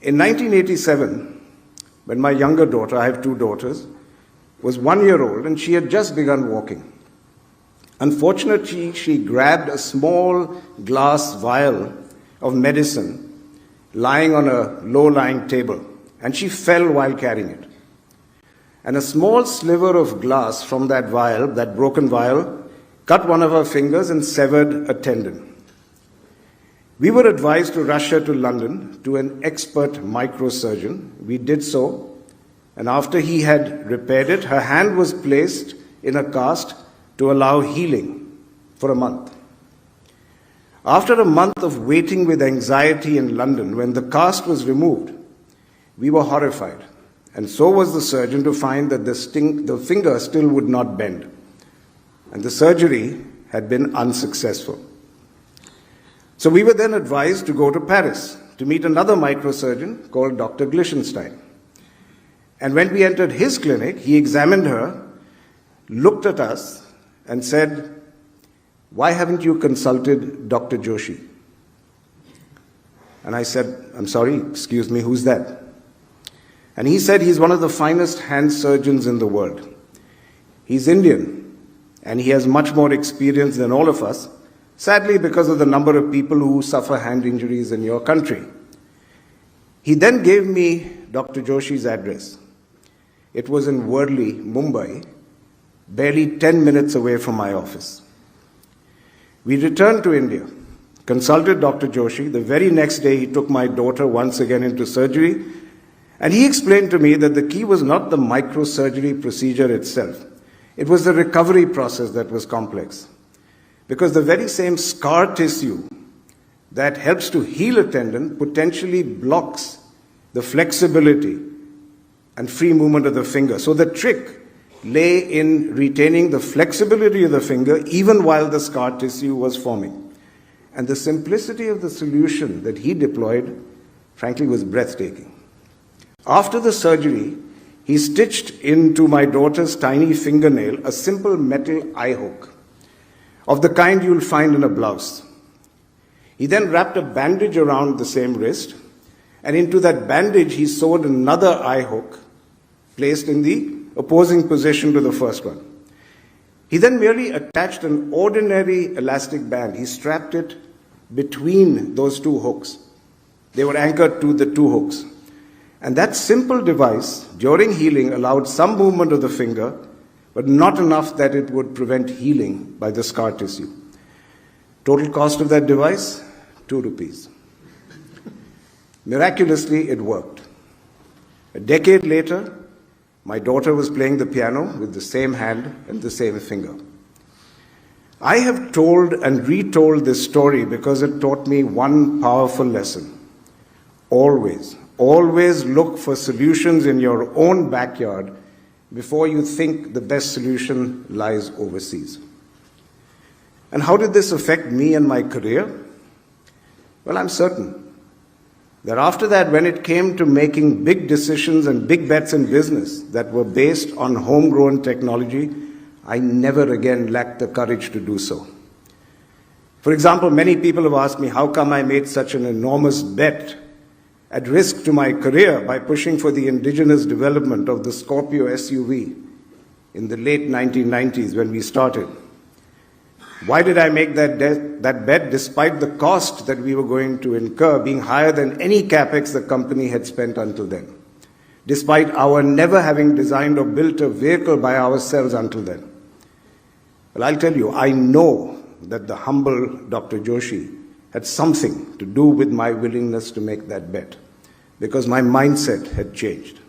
In 1987, when my younger daughter, I have two daughters, was 1 year old and she had just begun walking. Unfortunately, she grabbed a small glass vial of medicine lying on a low-lying table, and she fell while carrying it. And a small sliver of glass from that vial, that broken vial, cut one of her fingers and severed a tendon. We were advised to rush her to London to an expert microsurgeon. We did so, and after he had repaired it, her hand was placed in a cast to allow healing for a month. After a month of waiting with anxiety in London, when the cast was removed, we were horrified, and so was the surgeon to find that the finger still would not bend, and the surgery had been unsuccessful. So we were then advised to go to Paris to meet another microsurgeon called Dr. Glishenstein. And when we entered his clinic, he examined her, looked at us, and said, "Why haven't you consulted Dr. Joshi?" And I said, "I'm sorry, excuse me, who's that?" And he said he's one of the finest hand surgeons in the world. He's Indian, and he has much more experience than all of us, sadly because of the number of people who suffer hand injuries in your country. He then gave me Dr. Joshi's address. It was in Worli, Mumbai, barely 10 minutes away from my office. We returned to India, consulted Dr. Joshi. The very next day, he took my daughter once again into surgery, and he explained to me that the key was not the microsurgery procedure itself. It was the recovery process that was complex. Because the very same scar tissue that helps to heal a tendon potentially blocks the flexibility and free movement of the finger. So the trick lay in retaining the flexibility of the finger even while the scar tissue was forming. And the simplicity of the solution that he deployed, frankly, was breathtaking. After the surgery, he stitched into my daughter's tiny fingernail a simple metal eye hook of the kind you'll find in a blouse. He then wrapped a bandage around the same wrist, and into that bandage he sewed another eye hook placed in the opposing position to the first one. He then merely attached an ordinary elastic band. He strapped it between those two hooks. They were anchored to the two hooks. And that simple device, during healing, allowed some movement of the finger, but not enough that it would prevent healing by the scar tissue. Total cost of that device, 2 rupees. Miraculously, it worked. A decade later, my daughter was playing the piano with the same hand and the same finger. I have told and retold this story because it taught me one powerful lesson. Always look for solutions in your own backyard before you think the best solution lies overseas. And how did this affect me and my career? Well, I'm certain that after that, when it came to making big decisions and big bets in business that were based on homegrown technology, I never again lacked the courage to do so. For example, many people have asked me how come I made such an enormous bet at risk to my career by pushing for the indigenous development of the Scorpio SUV in the late 1990s when we started. Why did I make that bet despite the cost that we were going to incur being higher than any capex the company had spent until then, despite our never having designed or built a vehicle by ourselves until then? Well, I'll tell you, I know that the humble Dr. Joshi had something to do with my willingness to make that bet, because my mindset had changed.